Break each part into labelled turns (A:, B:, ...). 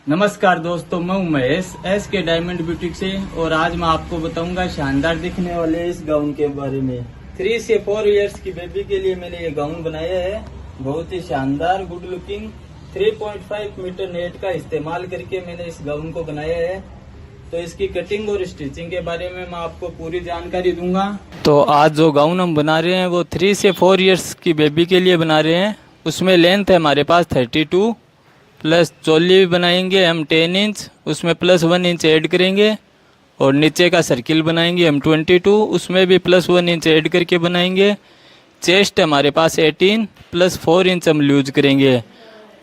A: नमस्कार दोस्तों, मैं हूं महेश एस के डायमंड बुटीक से और आज मैं आपको बताऊंगा शानदार दिखने वाले इस गाउन के बारे में। 3 से 4 इयर्स की बेबी के लिए मैंने ये गाउन बनाया है। बहुत ही शानदार गुड लुकिंग 3.5 मीटर नेट का इस्तेमाल करके मैंने इस गाउन को बनाया है। तो इसकी कटिंग और स्टिचिंग के बारे में मैं आपको पूरी जानकारी दूंगा। तो आज जो गाउन हम बना रहे हैं वो 3 से 4 इयर्स की बेबी के लिए बना रहे हैं। उसमें लेंथ है हमारे पास 32 प्लस चोली भी बनाएंगे हम 10 इंच, उसमें प्लस 1 इंच ऐड करेंगे और नीचे का सर्किल बनाएंगे हम 22, उसमें भी प्लस 1 इंच ऐड करके बनाएंगे। चेस्ट है हमारे पास 18 प्लस 4 इंच हम लूज करेंगे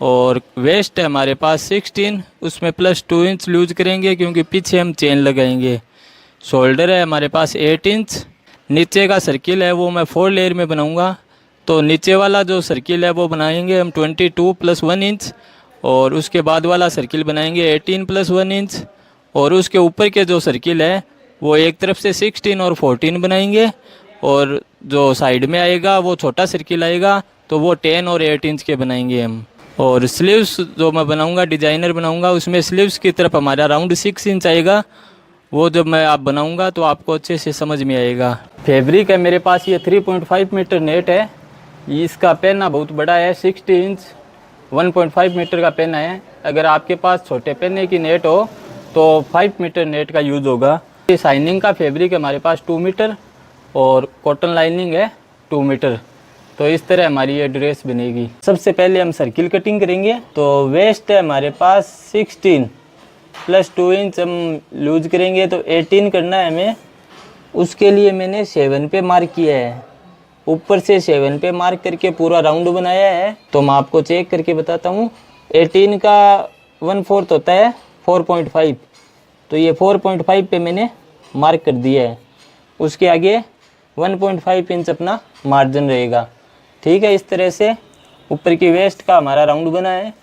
A: और वेस्ट है हमारे पास 16, उसमें प्लस 2 इंच लूज करेंगे क्योंकि पीछे हम चेन लगाएंगे। शोल्डर है हमारे पास 8 इंच। नीचे का सर्किल है वो मैं 4 लेयर में बनाऊंगा। तो नीचे वाला जो सर्किल है वो बनाएंगे हम 22 प्लस 1 इंच और उसके बाद वाला सर्किल बनाएंगे 18 प्लस 1 इंच और उसके ऊपर के जो सर्किल है वो एक तरफ से 16 और 14 बनाएंगे और जो साइड में आएगा वो छोटा सर्किल आएगा तो वो 10 और 8 इंच के बनाएंगे हम। और स्लीव्स जो मैं बनाऊंगा डिजाइनर बनाऊंगा उसमें स्लीव्स की तरफ हमारा राउंड 6 इंच आएगा। वो जब मैं आप बनाऊंगा तो आपको अच्छे से समझ में आएगा। फैब्रिक है मेरे पास ये 3.5 मीटर नेट है। इसका पेना बहुत बड़ा है, 60 इंच 1.5 मीटर का पेन है। अगर आपके पास छोटे पेने की नेट हो तो 5 मीटर नेट का यूज़ होगा। ये शाइनिंग का फैब्रिक है हमारे पास 2 मीटर और कॉटन लाइनिंग है 2 मीटर। तो इस तरह हमारी ये ड्रेस बनेगी। सबसे पहले हम सर्किल कटिंग करेंगे। तो वेस्ट है हमारे पास 16 प्लस 2 इंच हम लूज करेंगे तो 18 करना है हमें। उसके लिए मैंने 7 पे मार्क किया है, ऊपर से 7 पे मार्क करके पूरा राउंड बनाया है। तो मैं आपको चेक करके बताता हूँ। 18 का 1/4 होता है 4.5, तो ये 4.5 पे मैंने मार्क कर दिया है। उसके आगे 1.5 इंच अपना मार्जिन रहेगा। ठीक है, इस तरह से ऊपर की वेस्ट का हमारा राउंड बना है।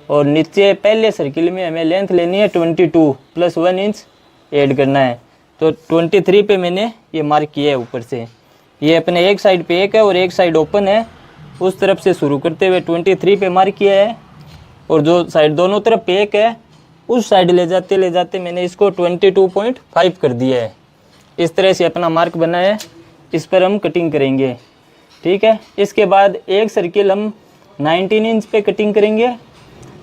A: और नीचे पहले सर्किल में हमें लेंथ लेनी है 22 प्लस 1 इंच ऐड करना है। तो 23 पे मैंने ये मार्क किया है ऊपर से। ये अपने एक साइड पे एक है और एक साइड ओपन है। उस तरफ से शुरू करते हुए 23 पे मार्क किया है और जो साइड दोनों तरफ पे एक है उस साइड ले जाते मैंने इसको 22.5 कर दिया है। इस तरह से अपना मार्क बना है, इस पर हम कटिंग करेंगे। ठीक है, इसके बाद एक सर्किल हम 19 इंच पे कटिंग करेंगे,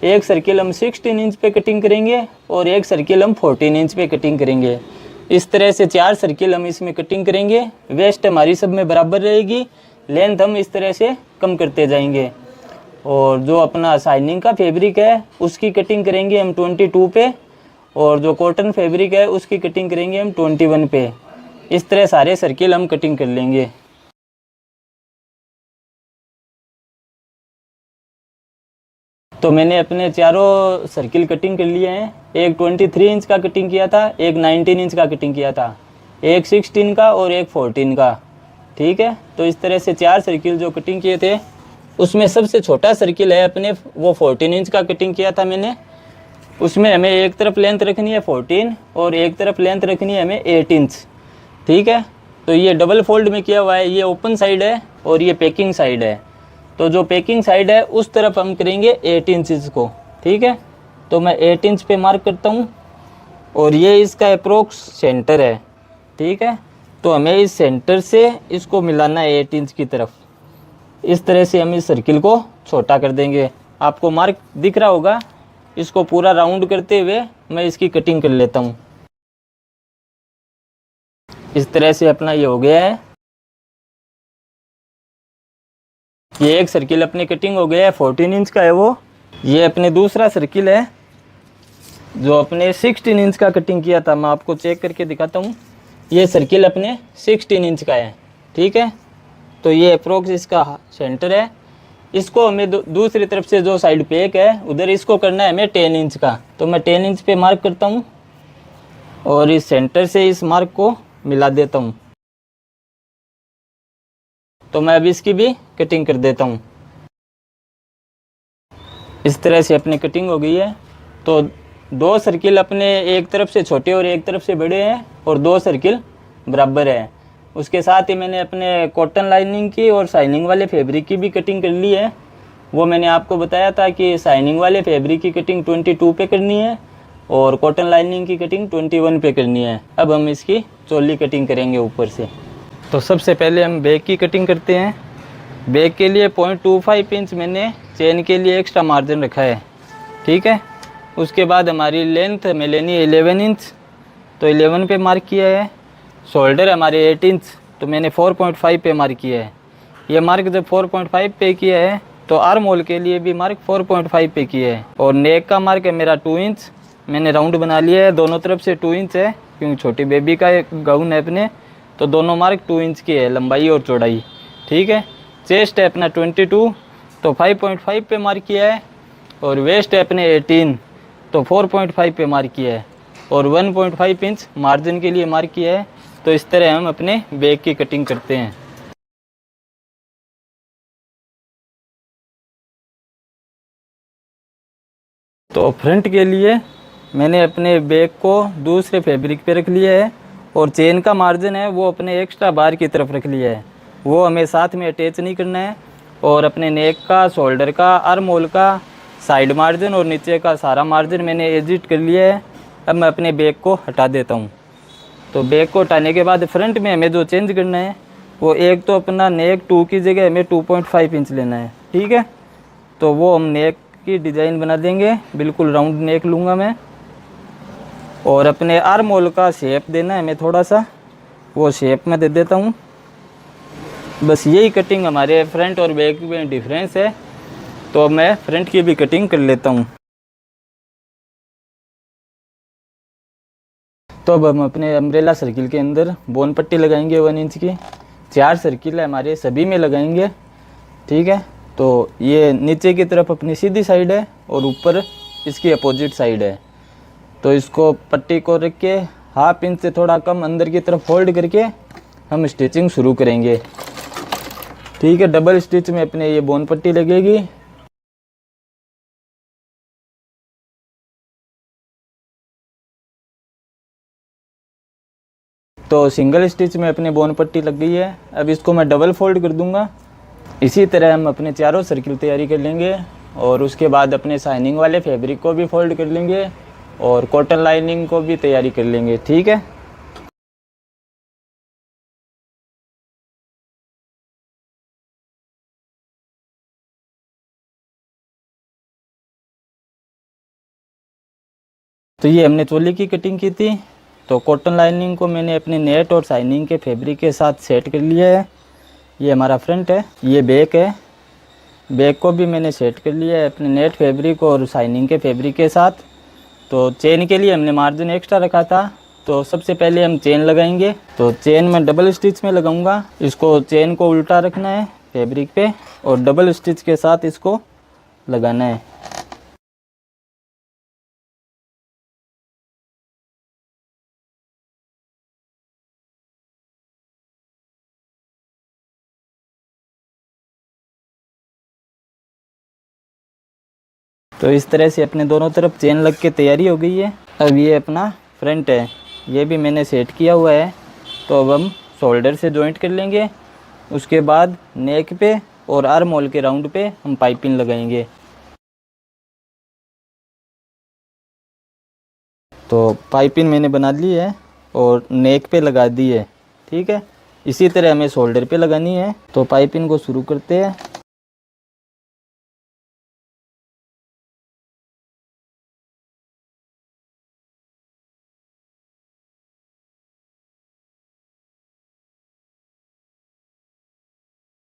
A: एक सर्किल हम 16 इंच पे कटिंग करेंगे और एक सर्किल हम 14 इंच पे कटिंग करेंगे। इस तरह से 4 सर्किल हम इसमें कटिंग करेंगे। वेस्ट हमारी सब में बराबर रहेगी, लेंथ हम इस तरह से कम करते जाएंगे। और जो अपना शाइनिंग का फैब्रिक है उसकी कटिंग करेंगे हम 22 पे और जो कॉटन फैब्रिक है उसकी कटिंग करेंगे हम 21 पे। इस तरह सारे सर्किल हम कटिंग कर लेंगे। तो मैंने अपने चारों सर्किल कटिंग कर लिए हैं। एक 23 इंच का कटिंग किया था, एक 19 इंच का कटिंग किया था, एक 16 का और एक 14 का। ठीक है, तो इस तरह से 4 सर्किल जो कटिंग किए थे उसमें सबसे छोटा सर्किल है अपने वो 14 इंच का कटिंग किया था मैंने। उसमें हमें एक तरफ लेंथ रखनी है 14 और एक तरफ लेंथ रखनी है हमें 8 इंच। ठीक है, तो ये डबल फोल्ड में किया हुआ है। ये ओपन साइड है और ये पैकिंग साइड है। तो जो पैकिंग साइड है उस तरफ हम करेंगे 8 इंचज़ को। ठीक है, तो मैं 8 इंच पे मार्क करता हूँ और ये इसका अप्रोक्स सेंटर है। ठीक है, तो हमें इस सेंटर से इसको मिलाना है 8 इंच की तरफ। इस तरह से हम इस सर्किल को छोटा कर देंगे। आपको मार्क दिख रहा होगा। इसको पूरा राउंड करते हुए मैं इसकी कटिंग कर लेता हूँ। इस तरह से अपना ये हो गया है। ये एक सर्किल अपनी कटिंग हो गया है, 14 इंच का है वो। ये अपने दूसरा सर्किल है जो अपने 16 इंच का कटिंग किया था। मैं आपको चेक करके दिखाता हूँ। ये सर्किल अपने 16 इंच का है। ठीक है, तो ये अप्रोक्स इसका सेंटर है। इसको हमें दूसरी तरफ से जो साइड पे एक है उधर इसको करना है हमें 10 इंच का। तो मैं 10 इंच पे मार्क करता हूँ और इस सेंटर से इस मार्क को मिला देता हूँ। तो मैं अब इसकी भी कटिंग कर देता हूँ। इस तरह से अपनी कटिंग हो गई है। तो 2 सर्किल अपने एक तरफ से छोटे और एक तरफ से बड़े हैं और 2 सर्किल बराबर है। उसके साथ ही मैंने अपने कॉटन लाइनिंग की और शाइनिंग वाले फैब्रिक की भी कटिंग कर ली है। वो मैंने आपको बताया था कि शाइनिंग वाले फैब्रिक की कटिंग 22 पे करनी है और कॉटन लाइनिंग की कटिंग 21 पे करनी है। अब हम इसकी चोली कटिंग करेंगे ऊपर से। तो सबसे पहले हम बैक की कटिंग करते हैं। बैक के लिए 0.25 इंच मैंने चेन के लिए एक्स्ट्रा मार्जिन रखा है, ठीक है। उसके बाद हमारी लेंथ हमें लेनी है 11 इंच, तो 11 पे मार्क किया है। शोल्डर हमारे 8 इंच, तो मैंने 4.5 पे मार्क किया है। ये मार्क जब 4.5 पे किया है तो आर्म होल के लिए भी मार्क 4.5 पे किया है। और नेक का मार्क है मेरा 2 इंच, मैंने राउंड बना लिया है। दोनों तरफ से 2 इंच है क्योंकि छोटी बेबी का एक गाउन है अपने, तो दोनों मार्क 2 इंच की है, लंबाई और चौड़ाई, ठीक है। चेस्ट है अपना 22, तो 5.5 पे मार्क किया है। और वेस्ट है अपने 18, तो 4.5 पे मार्क किया है। और 1.5 इंच मार्जिन के लिए मार्क किया है। तो इस तरह हम अपने बैक की कटिंग करते हैं। तो फ्रंट के लिए मैंने अपने बैक को दूसरे फैब्रिक पे रख लिया है और चेन का मार्जिन है वो अपने एक्स्ट्रा बार की तरफ रख लिया है, वो हमें साथ में अटैच नहीं करना है। और अपने नेक का, शोल्डर का, आर्म होल का साइड मार्जिन और नीचे का सारा मार्जिन मैंने एडिट कर लिया है। अब मैं अपने बैक को हटा देता हूँ। तो बैक को हटाने के बाद फ्रंट में हमें जो चेंज करना है वो एक तो अपना नेक 2 की जगह हमें 2.5 इंच लेना है, ठीक है। तो वो हम नेक की डिज़ाइन बना देंगे, बिल्कुल राउंड नेक लूँगा मैं। और अपने आर्म होल का शेप देना है हमें थोड़ा सा, वो शेप मैं दे देता हूँ। बस यही कटिंग हमारे फ्रंट और बैक में डिफरेंस है। तो अब मैं फ्रंट की भी कटिंग कर लेता हूँ। तो अब हम अपने अम्ब्रेला सर्किल के अंदर बोन पट्टी लगाएंगे 1 इंच की। 4 सर्किल है हमारे, सभी में लगाएंगे, ठीक है। तो ये नीचे की तरफ अपनी सीधी साइड है और ऊपर इसकी अपोजिट साइड है। तो इसको पट्टी को रख के 1/2 इंच से थोड़ा कम अंदर की तरफ फोल्ड करके हम स्टिचिंग शुरू करेंगे, ठीक है। डबल स्टिच में अपने ये बोन पट्टी लगेगी। तो सिंगल स्टिच में अपने बोन पट्टी लग गई है। अब इसको मैं डबल फोल्ड कर दूंगा। इसी तरह हम अपने चारों सर्किल तैयारी कर लेंगे और उसके बाद अपने शाइनिंग वाले फैब्रिक को भी फोल्ड कर लेंगे और कॉटन लाइनिंग को भी तैयारी कर लेंगे, ठीक है। तो ये हमने चोली की कटिंग की थी। तो कॉटन लाइनिंग को मैंने अपने नेट और शाइनिंग के फैब्रिक के साथ सेट कर लिया है। ये हमारा फ्रंट है, ये बैक है। बैक को भी मैंने सेट कर लिया है अपने नेट फैब्रिक और शाइनिंग के फैब्रिक के साथ। तो चेन के लिए हमने मार्जिन एक्स्ट्रा रखा था, तो सबसे पहले हम चेन लगाएंगे। तो चेन में डबल स्टिच में लगाऊंगा। इसको चेन को उल्टा रखना है फैब्रिक पे और डबल स्टिच के साथ इसको लगाना है। तो इस तरह से अपने दोनों तरफ चेन लग के तैयारी हो गई है। अब ये अपना फ्रंट है, ये भी मैंने सेट किया हुआ है। तो अब हम शोल्डर से जॉइंट कर लेंगे। उसके बाद नेक पे और आर्म होल के राउंड पे हम पाइपिंग लगाएंगे। तो पाइपिंग मैंने बना ली है और नेक पे लगा दी है, ठीक है। इसी तरह हमें शोल्डर पे लगानी है। तो पाइपिंग को शुरू करते हैं।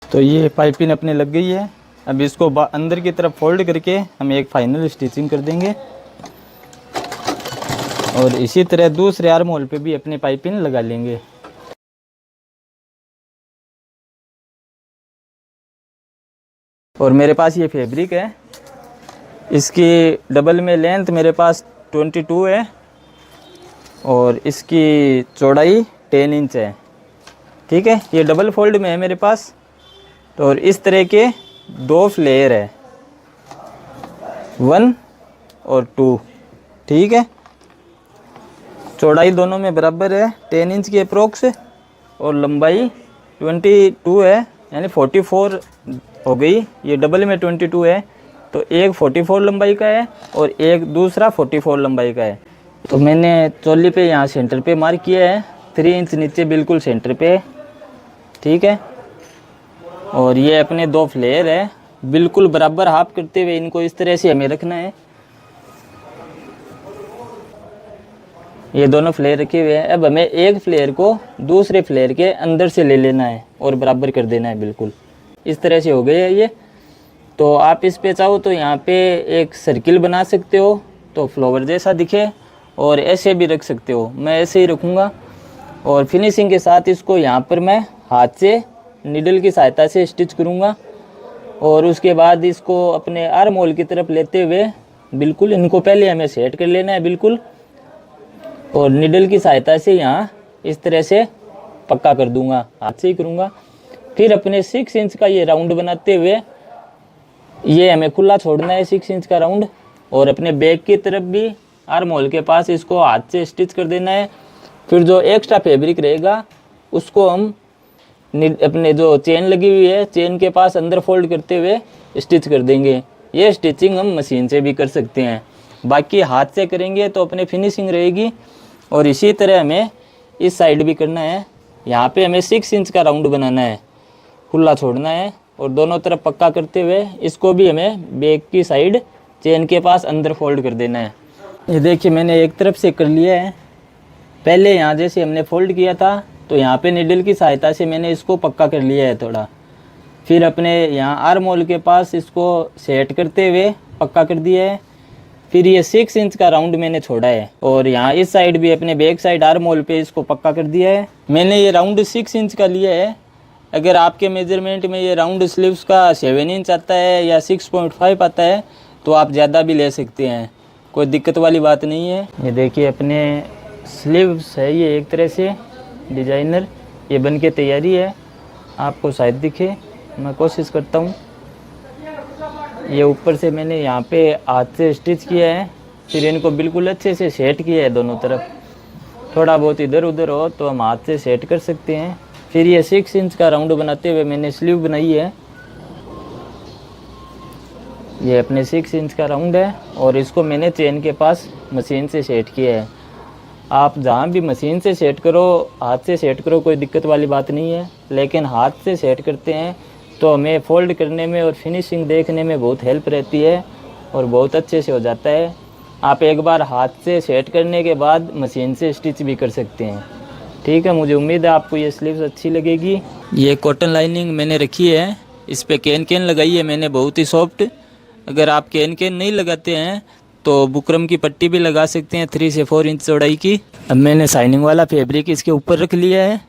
A: तो ये पाइपिंग अपने लग गई है। अब इसको अंदर की तरफ फोल्ड करके हम एक फाइनल स्टिचिंग कर देंगे और इसी तरह दूसरे आर्म होल पे भी अपने पाइपिंग लगा लेंगे। और मेरे पास ये फैब्रिक है, इसकी डबल में लेंथ मेरे पास 22 है और इसकी चौड़ाई 10 इंच है, ठीक है। ये डबल फोल्ड में है मेरे पास। तो और इस तरह के 2 फ्लेयर है, 1 और 2, ठीक है। चौड़ाई दोनों में बराबर है 10 इंच की अप्रोक्स और लंबाई 22 है, यानी हो गई। ये डबल में 22 है, तो एक 44 लंबाई का है और एक दूसरा 44 लंबाई का है। तो मैंने चोली पे यहाँ सेंटर पे मार्क किया है, 3 इंच नीचे बिल्कुल सेंटर पे, ठीक है। और ये अपने 2 फ्लेयर है, बिल्कुल बराबर हाफ करते हुए इनको इस तरह से हमें रखना है। ये दोनों फ्लेयर रखे हुए हैं। अब हमें एक फ्लेयर को दूसरे फ्लेयर के अंदर से ले लेना है और बराबर कर देना है, बिल्कुल इस तरह से हो गए है ये। तो आप इस पे चाहो तो यहाँ पे एक सर्किल बना सकते हो तो फ्लावर जैसा दिखे, और ऐसे भी रख सकते हो। मैं ऐसे ही रखूँगा और फिनिशिंग के साथ इसको यहाँ पर मैं हाथ से नीडल की सहायता से स्टिच करूँगा। और उसके बाद इसको अपने आर्म होल की तरफ लेते हुए बिल्कुल इनको पहले हमें सेट कर लेना है बिल्कुल, और नीडल की सहायता से यहाँ इस तरह से पक्का कर दूँगा, हाथ से ही करूँगा। फिर अपने 6 इंच का ये राउंड बनाते हुए ये हमें खुला छोड़ना है 6 इंच का राउंड, और अपने बैक की तरफ भी आर्म होल के पास इसको हाथ से स्टिच कर देना है। फिर जो एक्स्ट्रा फैब्रिक रहेगा उसको हम अपने जो चेन लगी हुई है चेन के पास अंदर फोल्ड करते हुए स्टिच कर देंगे। ये स्टिचिंग हम मशीन से भी कर सकते हैं, बाकी हाथ से करेंगे तो अपने फिनिशिंग रहेगी। और इसी तरह हमें इस साइड भी करना है। यहाँ पे हमें 6 इंच का राउंड बनाना है, खुला छोड़ना है और दोनों तरफ पक्का करते हुए इसको भी हमें बैक की साइड चेन के पास अंदर फोल्ड कर देना है। ये देखिए मैंने एक तरफ से कर लिया है। पहले यहाँ जैसे हमने फोल्ड किया था तो यहाँ पे नीडल की सहायता से मैंने इसको पक्का कर लिया है थोड़ा। फिर अपने यहाँ आर्म होल के पास इसको सेट करते हुए पक्का कर दिया है। फिर ये 6 इंच का राउंड मैंने छोड़ा है और यहाँ इस साइड भी अपने बैक साइड आर्म होल पे इसको पक्का कर दिया है। मैंने ये राउंड 6 इंच का लिया है। अगर आपके मेजरमेंट में ये राउंड स्लीव्स का 7 इंच आता है या 6.5 आता है तो आप ज़्यादा भी ले सकते हैं, कोई दिक्कत वाली बात नहीं है। ये देखिए अपने स्लीव्स है ये एक तरह से डिजाइनर, ये बन के तैयारी है। आपको शायद दिखे, मैं कोशिश करता हूँ। ये ऊपर से मैंने यहाँ पे हाथ से स्टिच किया है, फिर इनको बिल्कुल अच्छे से सेट किया है दोनों तरफ। थोड़ा बहुत इधर उधर हो तो हम हाथ से सेट कर सकते हैं। फिर ये 6 इंच का राउंड बनाते हुए मैंने स्लीव बनाई है। ये अपने 6 इंच का राउंड है और इसको मैंने चेन के पास मशीन से सेट किया है। आप जहाँ भी मशीन से सेट करो, हाथ से सेट करो, कोई दिक्कत वाली बात नहीं है। लेकिन हाथ से सेट करते हैं तो हमें फोल्ड करने में और फिनिशिंग देखने में बहुत हेल्प रहती है और बहुत अच्छे से हो जाता है। आप एक बार हाथ से सेट करने के बाद मशीन से स्टिच भी कर सकते हैं। ठीक है, मुझे उम्मीद है आपको ये स्लीव्स अच्छी लगेगी। ये कॉटन लाइनिंग मैंने रखी है, इस पर कैन लगाई है मैंने, बहुत ही सॉफ्ट। अगर आप कैन नहीं लगाते हैं तो बुकरम की पट्टी भी लगा सकते हैं 3 से 4 इंच चौड़ाई की। अब मैंने शाइनिंग वाला फैब्रिक इसके ऊपर रख लिया है।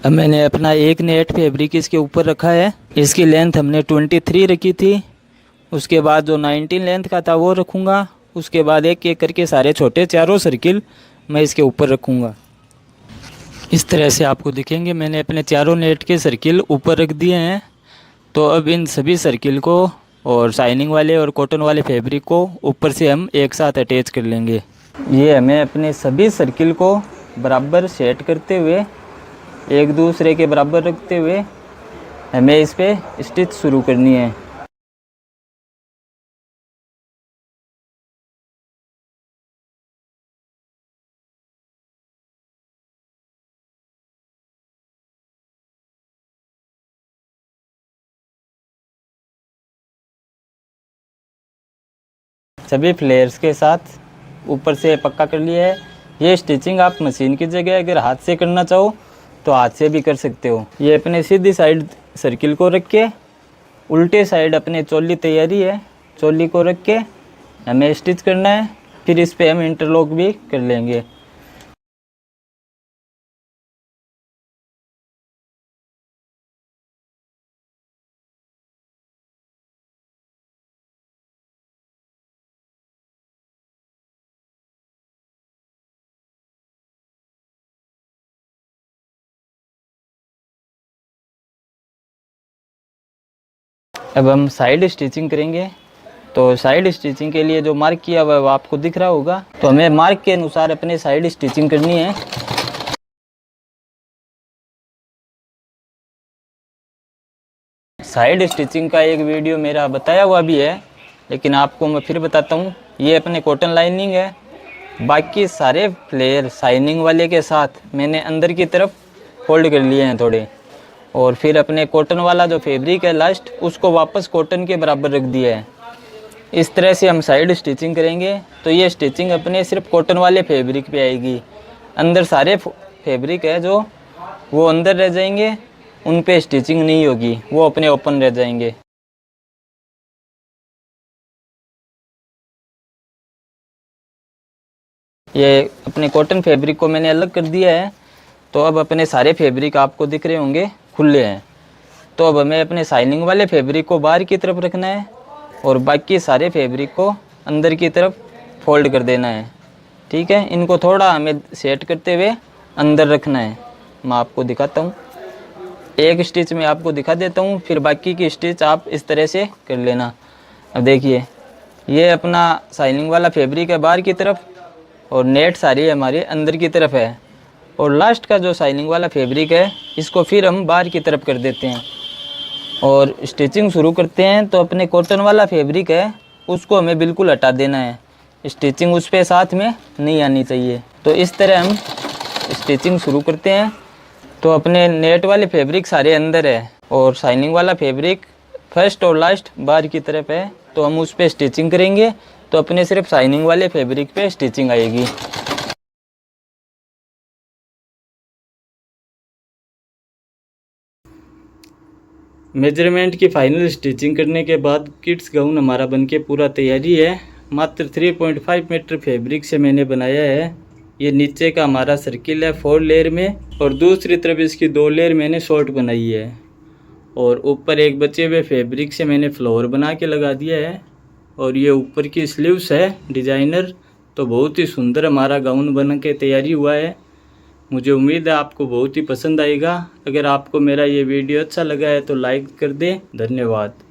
A: अब मैंने अपना एक नेट फैब्रिक इसके ऊपर रखा है। इसकी लेंथ हमने 23 रखी थी, उसके बाद जो 19 लेंथ का था वो रखूँगा। उसके बाद एक एक करके सारे छोटे चारों सर्किल मैं इसके ऊपर रखूँगा। इस तरह से आपको दिखेंगे। मैंने अपने चारों नेट के सर्किल ऊपर रख दिए हैं। तो अब इन सभी सर्किल को और शाइनिंग वाले और कॉटन वाले फैब्रिक को ऊपर से हम एक साथ अटैच कर लेंगे। ये हमें अपने सभी सर्किल को बराबर सेट करते हुए एक दूसरे के बराबर रखते हुए हमें इस पे स्टिच शुरू करनी है। सभी फ्लेयर्स के साथ ऊपर से पक्का कर लिया है। ये स्टिचिंग आप मशीन की जगह अगर हाथ से करना चाहो तो हाथ से भी कर सकते हो। ये अपने सीधी साइड सर्किल को रख के उल्टे साइड अपने चोली तैयारी है, चोली को रख के हमें स्टिच करना है। फिर इस पे हम इंटरलॉक भी कर लेंगे। अब हम साइड स्टिचिंग करेंगे। तो साइड स्टिचिंग के लिए जो मार्क किया हुआ है वो आपको दिख रहा होगा। तो हमें मार्क के अनुसार अपने साइड स्टिचिंग करनी है। साइड स्टिचिंग का एक वीडियो मेरा बताया हुआ भी है, लेकिन आपको मैं फिर बताता हूँ। ये अपने कॉटन लाइनिंग है, बाकी सारे फ्लेयर शाइनिंग वाले के साथ मैंने अंदर की तरफ फोल्ड कर लिए हैं थोड़े, और फिर अपने कॉटन वाला जो फैब्रिक है लास्ट उसको वापस कॉटन के बराबर रख दिया है। इस तरह से हम साइड स्टिचिंग करेंगे तो ये स्टिचिंग अपने सिर्फ कॉटन वाले फैब्रिक पे आएगी। अंदर सारे फैब्रिक है जो वो अंदर रह जाएंगे, उन पे स्टिचिंग नहीं होगी, वो अपने ओपन रह जाएंगे। ये अपने कॉटन फैब्रिक को मैंने अलग कर दिया है, तो अब अपने सारे फैब्रिक आपको दिख रहे होंगे खुले हैं। तो अब हमें अपने शाइनिंग वाले फैब्रिक को बाहर की तरफ रखना है और बाकी सारे फैब्रिक को अंदर की तरफ फोल्ड कर देना है। ठीक है, इनको थोड़ा हमें सेट करते हुए अंदर रखना है। मैं आपको दिखाता हूँ, एक स्टिच में आपको दिखा देता हूँ, फिर बाकी की स्टिच आप इस तरह से कर लेना। अब देखिए, ये अपना शाइनिंग वाला फैब्रिक है बाहर की तरफ और नेट सारी हमारे अंदर की तरफ है, और लास्ट का जो शाइनिंग वाला फैब्रिक है इसको फिर हम बाहर की तरफ कर देते हैं और स्टिचिंग शुरू करते हैं। तो अपने कॉटन वाला फैब्रिक है उसको हमें बिल्कुल हटा देना है, स्टिचिंग उस पे साथ में नहीं आनी चाहिए। तो इस तरह हम स्टिचिंग शुरू करते हैं। तो अपने नेट वाले फैब्रिक सारे अंदर है और शाइनिंग वाला फैब्रिक फर्स्ट और लास्ट बाहर की तरफ है, तो हम उस पर स्टिचिंग करेंगे। तो अपने सिर्फ शाइनिंग वाले फैब्रिक पे स्टिचिंग आएगी। मेजरमेंट की फाइनल स्टिचिंग करने के बाद किड्स गाउन हमारा बनके पूरा तैयारी है। मात्र 3.5 मीटर फैब्रिक से मैंने बनाया है। ये नीचे का हमारा सर्किल है 4 लेयर में, और दूसरी तरफ इसकी 2 लेयर मैंने शॉर्ट बनाई है, और ऊपर एक बचे हुए फैब्रिक से मैंने फ्लोर बना के लगा दिया है। और ये ऊपर की स्लीव्स है डिजाइनर। तो बहुत ही सुंदर हमारा गाउन बन के तैयारी हुआ है। मुझे उम्मीद है आपको बहुत ही पसंद आएगा। अगर आपको मेरा ये वीडियो अच्छा लगा है तो लाइक कर दें। धन्यवाद।